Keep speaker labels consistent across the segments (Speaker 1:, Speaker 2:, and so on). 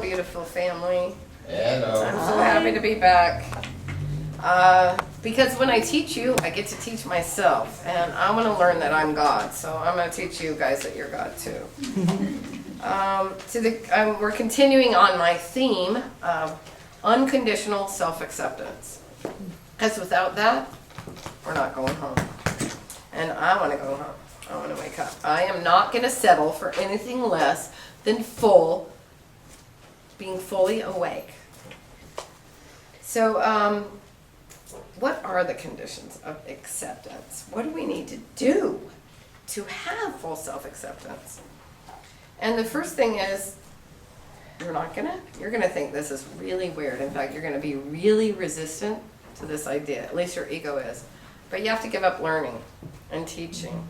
Speaker 1: beautiful family.
Speaker 2: Hello.
Speaker 1: I'm so happy to be back. Because when I teach you, I get to teach myself. And I want to learn that I'm God. So I'm going to teach you guys that you're God too. We're continuing on my theme of unconditional self-acceptance. Because without that, we're not going home. And I want to go home. I want to wake up. I am not going to settle for anything less than being fully awake. So, what are the conditions of acceptance? What do we need to do to have full self-acceptance? And the first thing is, you're gonna think this is really weird. In fact, you're gonna be really resistant to this idea. At least your ego is. But you have to give up learning and teaching.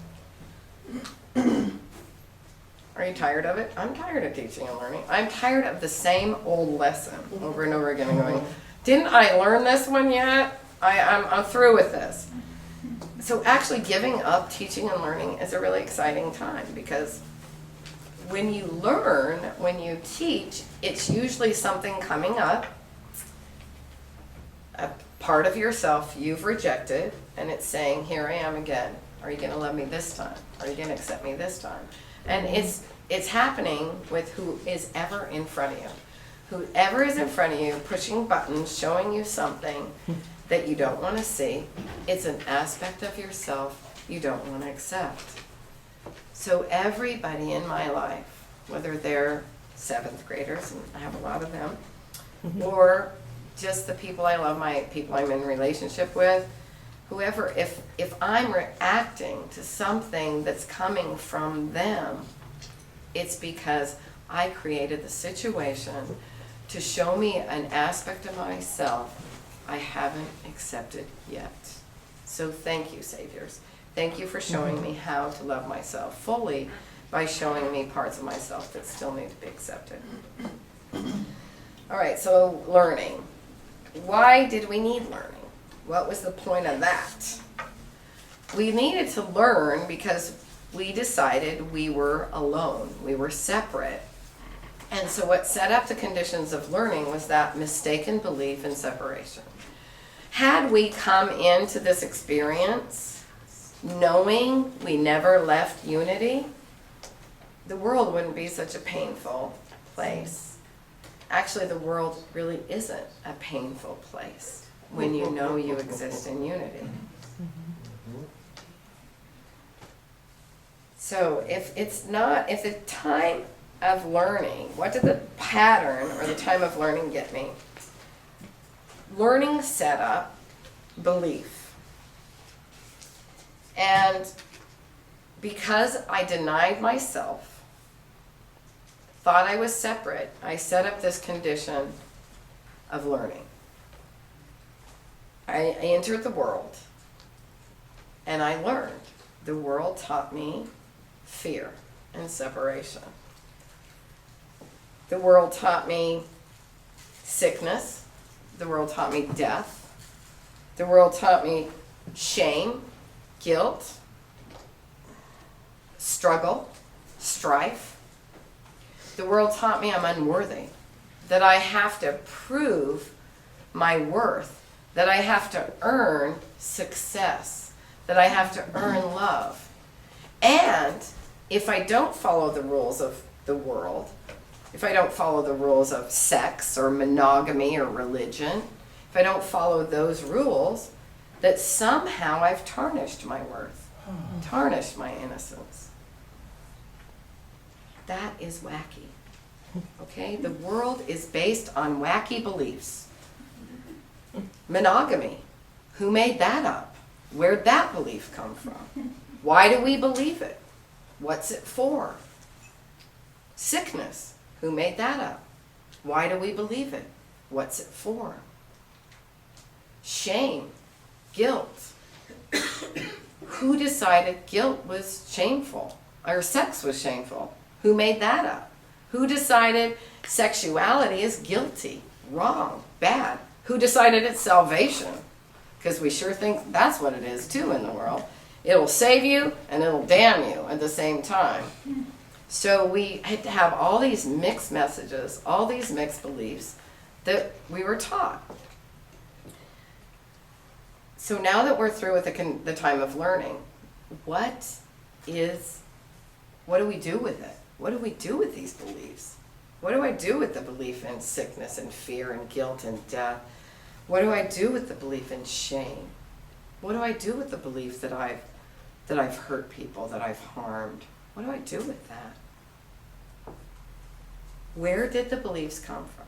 Speaker 1: Are you tired of it? I'm tired of teaching and learning. I'm tired of the same old lesson over and over again and going, didn't I learn this one yet? I'm through with this. So actually giving up teaching and learning is a really exciting time, because when you learn, when you teach, it's usually something coming up, a part of yourself you've rejected, and it's saying, here I am again. Are you going to love me this time? Are you going to accept me this time? And it's happening with who is ever in front of you. Whoever is in front of you, pushing buttons, showing you something that you don't want to see, it's an aspect of yourself you don't want to accept. So everybody in my life, whether they're 7th graders, and I have a lot of them, or just the people I love, my people I'm in relationship with, whoever, if I'm reacting to something that's coming from them, it's because I created the situation to show me an aspect of myself I haven't accepted yet. So thank you, Saviors. Thank you for showing me how to love myself fully by showing me parts of myself that still need to be accepted. All right, so learning. Why did we need learning? What was the point of that? We needed to learn because we decided we were alone. We were separate. And so what set up the conditions of learning was that mistaken belief in separation. Had we come into this experience knowing we never left unity, the world wouldn't be such a painful place. Actually, the world really isn't a painful place when you know you exist in unity. So if the time of learning, what did the pattern or the time of learning get me? Learning set up belief. And because I denied myself, thought I was separate, I set up this condition of learning. I entered the world and I learned. The world taught me fear and separation. The world taught me sickness. The world taught me death. The world taught me shame, guilt, struggle, strife. The world taught me I'm unworthy, that I have to prove my worth, that I have to earn success, that I have to earn love. And if I don't follow the rules of the world, if I don't follow the rules of sex or monogamy or religion, if I don't follow those rules, that somehow I've tarnished my worth, tarnished my innocence. That is wacky. Okay? The world is based on wacky beliefs. Monogamy. Who made that up? Where'd that belief come from? Why do we believe it? What's it for? Sickness. Who made that up? Why do we believe it? What's it for? Shame. Guilt. Who decided guilt was shameful? Or sex was shameful? Who made that up? Who decided sexuality is guilty, wrong, bad? Who decided it's salvation? Because we sure think that's what it is too in the world. It'll save you and it'll damn you at the same time. So we had to have all these mixed messages, all these mixed beliefs that we were taught. So now that we're through with the time of learning, what do we do with it? What do we do with these beliefs? What do I do with the belief in sickness and fear and guilt and death? What do I do with the belief in shame? What do I do with the belief that I've hurt people, that I've harmed? What do I do with that? Where did the beliefs come from?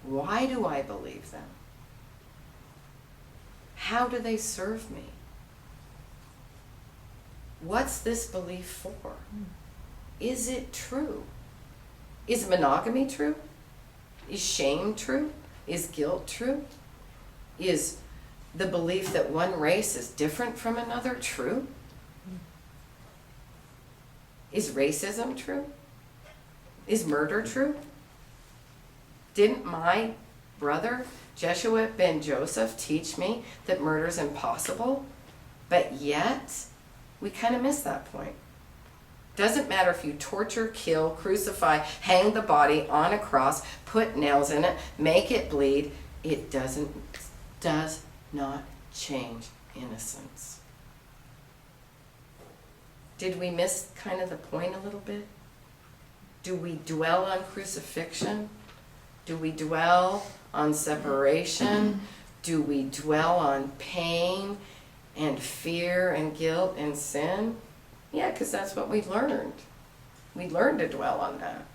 Speaker 1: Why do I believe them? How do they serve me? What's this belief for? Is it true? Is monogamy true? Is shame true? Is guilt true? Is the belief that one race is different from another true? Is racism true? Is murder true? Didn't my brother, Jesuha ben Joseph, teach me that murder is impossible? But yet, we kind of miss that point. Doesn't matter if you torture, kill, crucify, hang the body on a cross, put nails in it, make it bleed, it does not change innocence. Did we miss kind of the point a little bit? Do we dwell on crucifixion? Do we dwell on separation? Do we dwell on pain and fear and guilt and sin? Yeah, because that's what we learned. We learned to dwell on that.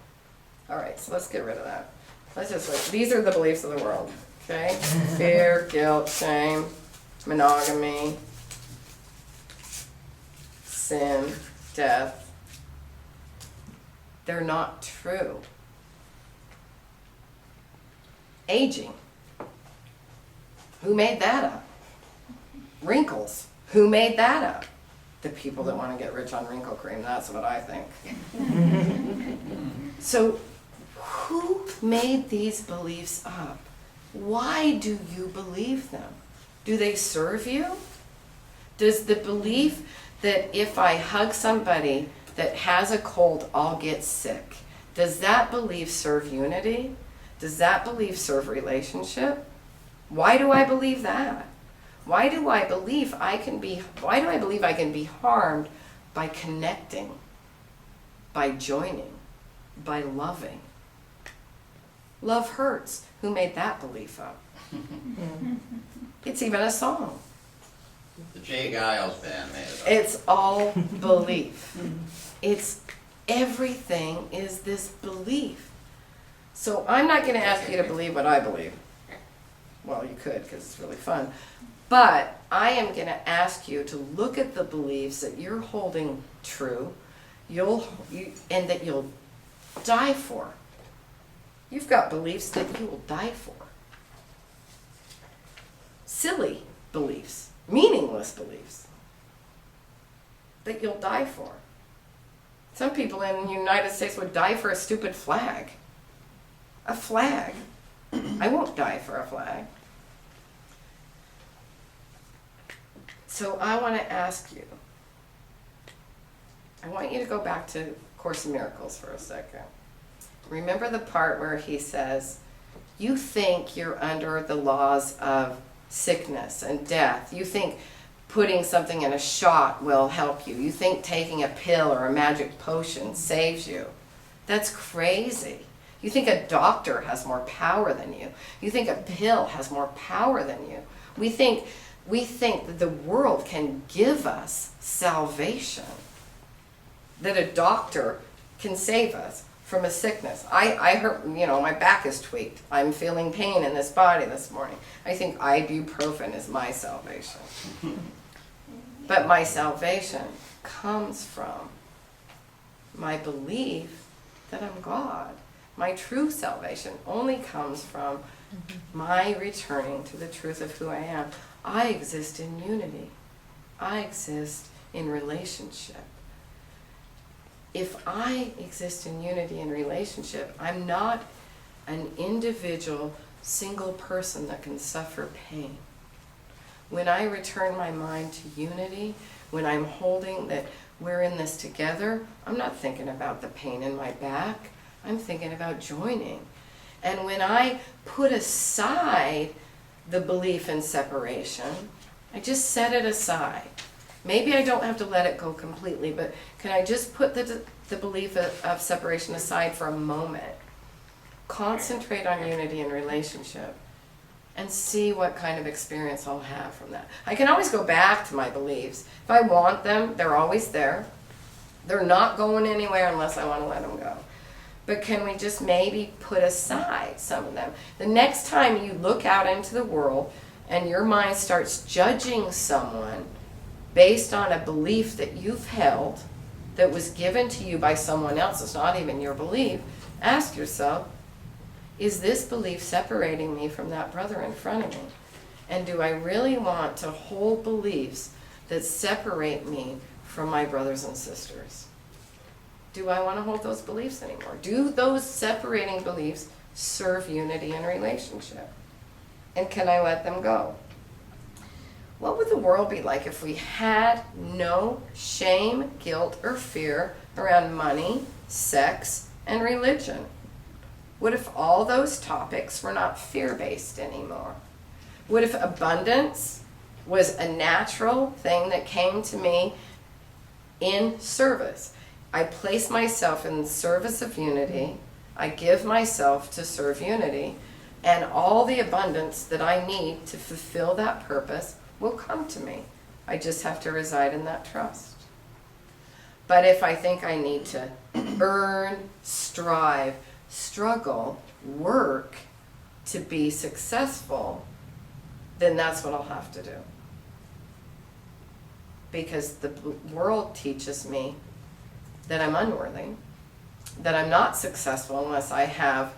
Speaker 1: All right, so let's get rid of that. Let's just these are the beliefs of the world, okay? Fear, guilt, shame, monogamy, sin, death. They're not true. Aging. Who made that up? Wrinkles. Who made that up? The people that want to get rich on wrinkle cream, that's what I think. So, who made these beliefs up? Why do you believe them? Do they serve you? Does the belief that if I hug somebody that has a cold, I'll get sick, does that belief serve unity? Does that belief serve relationship? Why do I believe that? Why do I believe I can be harmed by connecting, by joining, by loving? Love hurts. Who made that belief up? It's even a song.
Speaker 2: The Jay Giles band made it up.
Speaker 1: It's all belief. It's everything is this belief. So I'm not going to ask you to believe what I believe. Well, you could because it's really fun. But I am going to ask you to look at the beliefs that you're holding true, and that you'll die for. You've got beliefs that you will die for. Silly beliefs, meaningless beliefs that you'll die for. Some people in the United States would die for a stupid flag. A flag. I won't die for a flag. So I want to ask you, I want you to go back to Course in Miracles for a second. Remember the part where he says, you think you're under the laws of sickness and death. You think putting something in a shot will help you. You think taking a pill or a magic potion saves you. That's crazy. You think a doctor has more power than you. You think a pill has more power than you. We think that the world can give us salvation, that a doctor can save us from a sickness. I hurt, my back is tweaked. I'm feeling pain in this body this morning. I think ibuprofen is my salvation. But my salvation comes from my belief that I'm God. My true salvation only comes from my returning to the truth of who I am. I exist in unity. I exist in relationship. If I exist in unity and relationship, I'm not an individual, single person that can suffer pain. When I return my mind to unity, when I'm holding that we're in this together, I'm not thinking about the pain in my back. I'm thinking about joining. And when I put aside the belief in separation, I just set it aside. Maybe I don't have to let it go completely, but can I just put the belief of separation aside for a moment? Concentrate on unity and relationship and see what kind of experience I'll have from that. I can always go back to my beliefs. If I want them, they're always there. They're not going anywhere unless I want to let them go. But can we just maybe put aside some of them? The next time you look out into the world and your mind starts judging someone based on a belief that you've held that was given to you by someone else, it's not even your belief, ask yourself, is this belief separating me from that brother in front of me? And do I really want to hold beliefs that separate me from my brothers and sisters? Do I want to hold those beliefs anymore? Do those separating beliefs serve unity and relationship? And can I let them go? What would the world be like if we had no shame, guilt, or fear around money, sex, and religion? What if all those topics were not fear-based anymore? What if abundance was a natural thing that came to me in service? I place myself in the service of unity. I give myself to serve unity. And all the abundance that I need to fulfill that purpose will come to me. I just have to reside in that trust. But if I think I need to earn, strive, struggle, work to be successful, then that's what I'll have to do. Because the world teaches me that I'm unworthy, that I'm not successful unless I have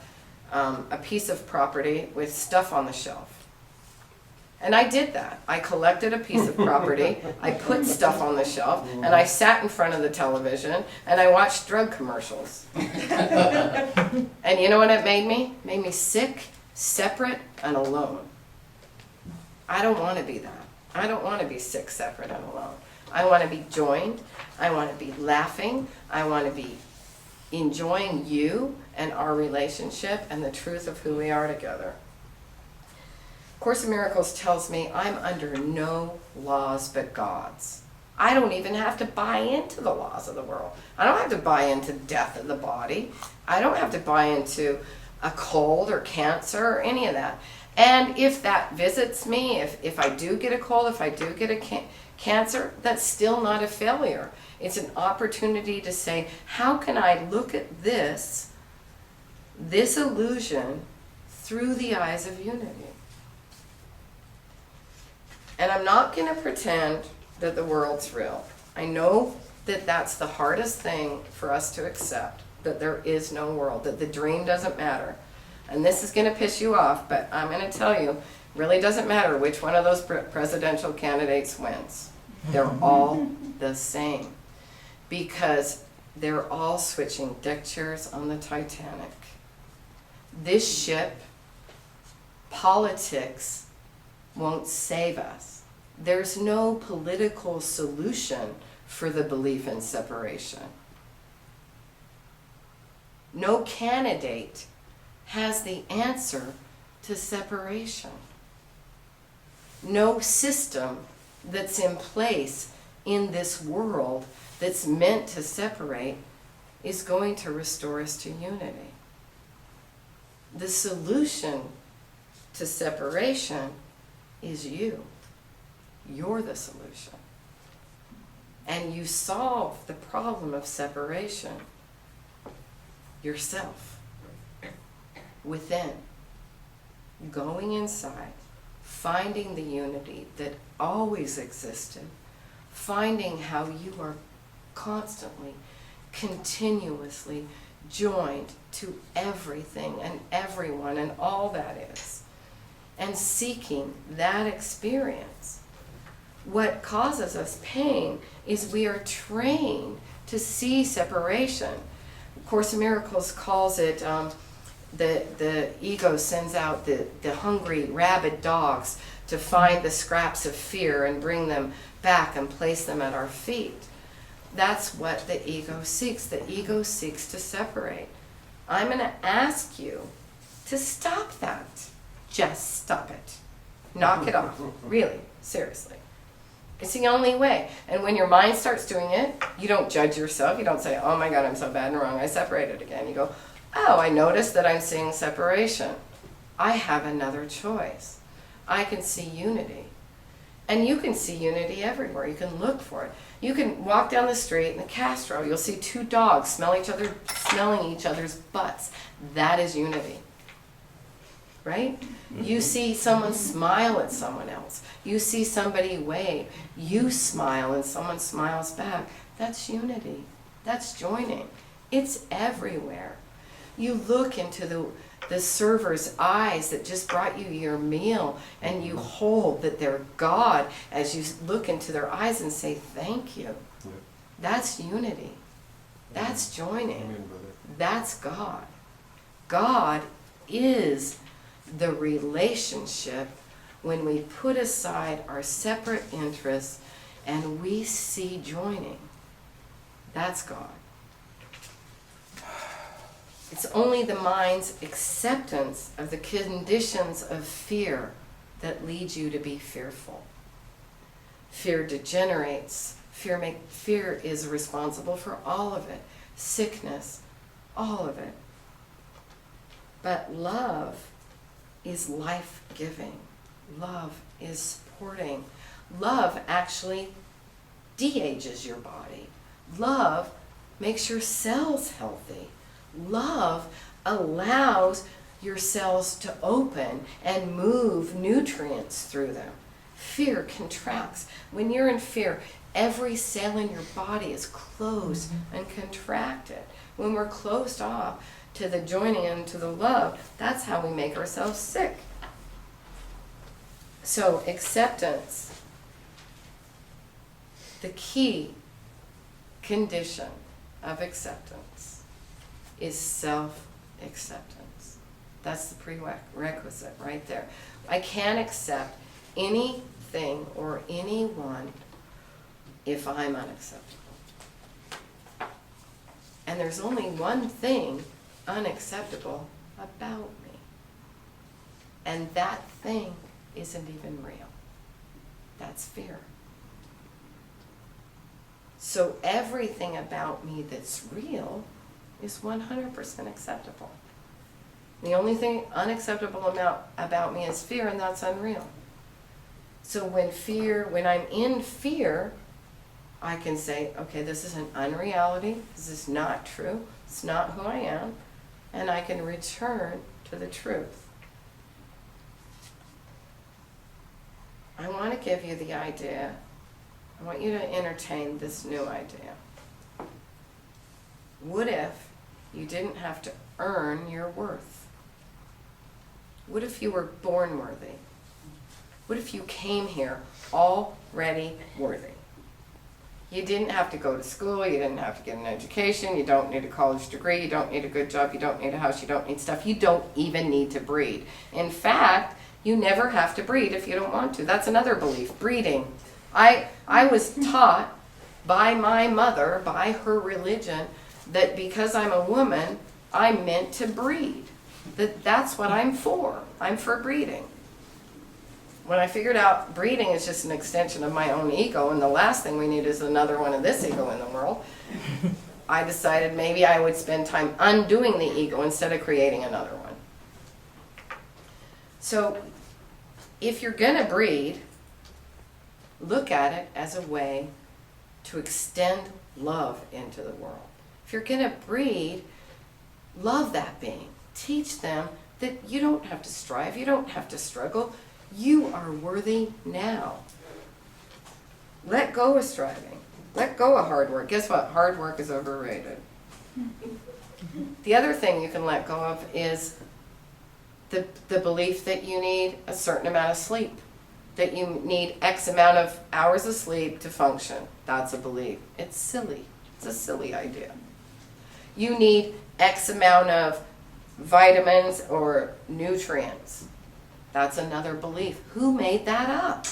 Speaker 1: a piece of property with stuff on the shelf. And I did that. I collected a piece of property, I put stuff on the shelf, and I sat in front of the television and I watched drug commercials. And you know what it made me? It made me sick, separate, and alone. I don't want to be that. I don't want to be sick, separate, and alone. I want to be joined. I want to be laughing. I want to be enjoying you and our relationship and the truth of who we are together. Course in Miracles tells me I'm under no laws but God's. I don't even have to buy into the laws of the world. I don't have to buy into death of the body. I don't have to buy into a cold or cancer or any of that. And if that visits me, if I do get a cold, if I do get a cancer, that's still not a failure. It's an opportunity to say, how can I look at this illusion through the eyes of unity? And I'm not going to pretend that the world's real. I know that that's the hardest thing for us to accept, that there is no world, that the dream doesn't matter. And this is going to piss you off, but I'm going to tell you, it really doesn't matter which one of those presidential candidates wins. They're all the same. Because they're all switching deck chairs on the Titanic. This ship, politics, won't save us. There's no political solution for the belief in separation. No candidate has the answer to separation. No system that's in place in this world that's meant to separate is going to restore us to unity. The solution to separation is you. You're the solution. And you solve the problem of separation yourself, within, going inside, finding the unity that always existed, finding how you are constantly, continuously joined to everything and everyone and all that is. And seeking that experience. What causes us pain is we are trained to see separation. Course in Miracles calls it, the ego sends out the hungry, rabid dogs to find the scraps of fear and bring them back and place them at our feet. That's what the ego seeks. The ego seeks to separate. I'm going to ask you to stop that. Just stop it. Knock it off. Really, seriously. It's the only way. And when your mind starts doing it, you don't judge yourself. You don't say, oh my God, I'm so bad and wrong. I separated again. You go, oh, I noticed that I'm seeing separation. I have another choice. I can see unity. And you can see unity everywhere. You can look for it. You can walk down the street in the Castro. You'll see two dogs smelling each other's butts. That is unity. Right? You see someone smile at someone else. You see somebody wave. You smile and someone smiles back. That's unity. That's joining. It's everywhere. You look into the server's eyes that just brought you your meal, and you hold that they're God as you look into their eyes and say thank you.
Speaker 3: Yeah.
Speaker 1: That's unity. That's joining.
Speaker 3: Amen, brother.
Speaker 1: That's God. God is the relationship when we put aside our separate interests and we see joining. That's God. It's only the mind's acceptance of the conditions of fear that leads you to be fearful. Fear degenerates. Fear is responsible for all of it. Sickness, all of it. But love is life-giving. Love is supporting. Love actually de-ages your body. Love makes your cells healthy. Love allows your cells to open and move nutrients through them. Fear contracts. When you're in fear, every cell in your body is closed and contracted. When we're closed off to the joining and to the love, that's how we make ourselves sick. So acceptance, the key condition of acceptance is self-acceptance. That's the prerequisite right there. I can't accept anything or anyone if I'm unacceptable. And there's only one thing unacceptable about me. And that thing isn't even real. That's fear. So everything about me that's real is 100% acceptable. The only thing unacceptable about me is fear, and that's unreal. So when I'm in fear, I can say, okay, this is an unreality, this is not true, it's not who I am, and I can return to the truth. I want to give you the idea, I want you to entertain this new idea. What if you didn't have to earn your worth? What if you were born worthy? What if you came here already worthy? You didn't have to go to school, you didn't have to get an education, you don't need a college degree, you don't need a good job, you don't need a house, you don't need stuff, you don't even need to breed. In fact, you never have to breed if you don't want to. That's another belief, breeding. I was taught by my mother, by her religion, that because I'm a woman, I'm meant to breed. That's what I'm for. I'm for breeding. When I figured out breeding is just an extension of my own ego, and the last thing we need is another one of this ego in the world, I decided maybe I would spend time undoing the ego instead of creating another one. So if you're going to breed, look at it as a way to extend love into the world. If you're going to breed, love that being. Teach them that you don't have to strive, you don't have to struggle. You are worthy now. Let go of striving. Let go of hard work. Guess what? Hard work is overrated. The other thing you can let go of is the belief that you need a certain amount of sleep, that you need X amount of hours of sleep to function. That's a belief. It's silly. It's a silly idea. You need X amount of vitamins or nutrients. That's another belief. Who made that up?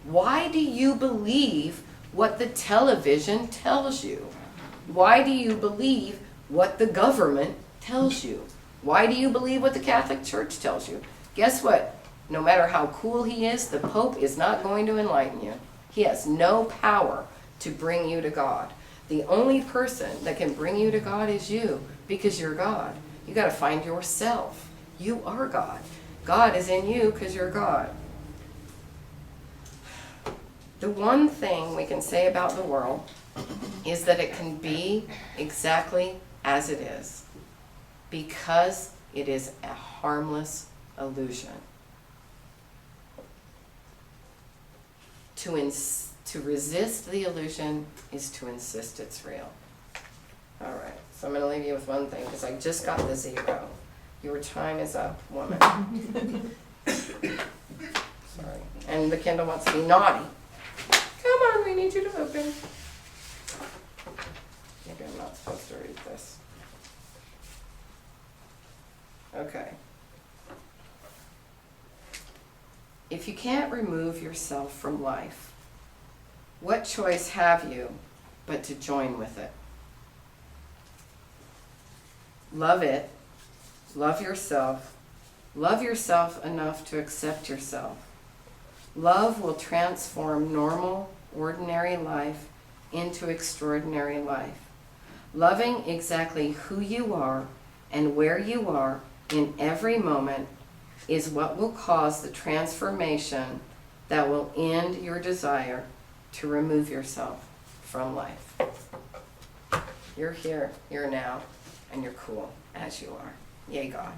Speaker 1: Why do you believe what the television tells you? Why do you believe what the government tells you? Why do you believe what the Catholic Church tells you? Guess what? No matter how cool he is, the Pope is not going to enlighten you. He has no power to bring you to God. The only person that can bring you to God is you, because you're God. You got to find yourself. You are God. God is in you because you're God. The one thing we can say about the world is that it can be exactly as it is, because it is a harmless illusion. To resist the illusion is to insist it's real. All right, so I'm going to leave you with one thing, because I just got the 0. Your time is up, woman. Sorry. And the Kindle wants to be naughty. Come on, we need you to open. Maybe I'm not supposed to read this. Okay. If you can't remove yourself from life, what choice have you but to join with it? Love it. Love yourself. Love yourself enough to accept yourself. Love will transform normal, ordinary life into extraordinary life. Loving exactly who you are and where you are in every moment is what will cause the transformation that will end your desire to remove yourself from life. You're here, you're now, and you're cool as you are. Yay, God.